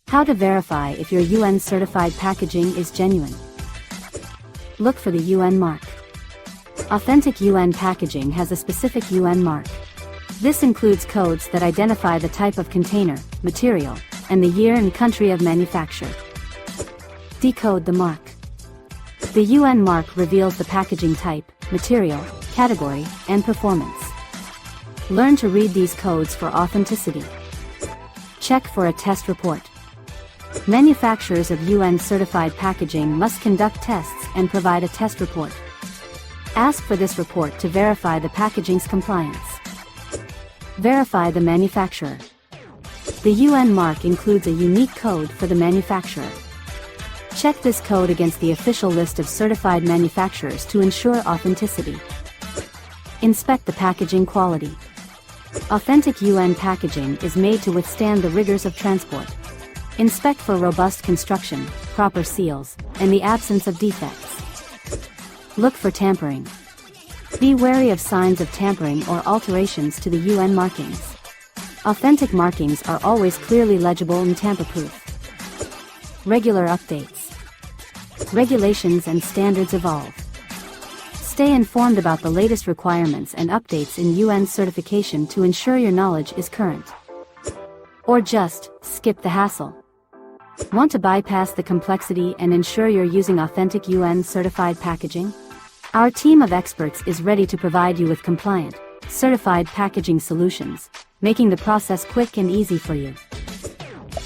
How to verify if your UN certified packaging is genuine. Look for the UN mark. Authentic UN packaging has a specific UN mark. This includes codes that identify the type of container, material, and the year and country of manufacture. Decode the mark. The UN mark reveals the packaging type, material, category, and performance. Learn to read these codes for authenticity. Check for a test report. Manufacturers of UN-certified packaging must conduct tests and provide a test report. Ask for this report to verify the packaging's compliance. Verify the manufacturer. The UN mark includes a unique code for the manufacturer. Check this code against the official list of certified manufacturers to ensure authenticity. Inspect the packaging quality. Authentic UN packaging is made to withstand the rigors of transport. Inspect for robust construction, proper seals, and the absence of defects. Look for tampering. Be wary of signs of tampering or alterations to the UN markings. Authentic markings are always clearly legible and tamper-proof. Regular updates. Regulations and standards evolve. Stay informed about the latest requirements and updates in UN certification to ensure your knowledge is current. Or just skip the hassle. Want to bypass the complexity and ensure you're using authentic UN-certified packaging? Our team of experts is ready to provide you with compliant, certified packaging solutions, making the process quick and easy for you.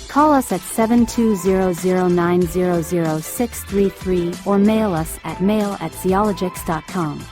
Call us at 72009000633 or mail us at mail@xeologix.com.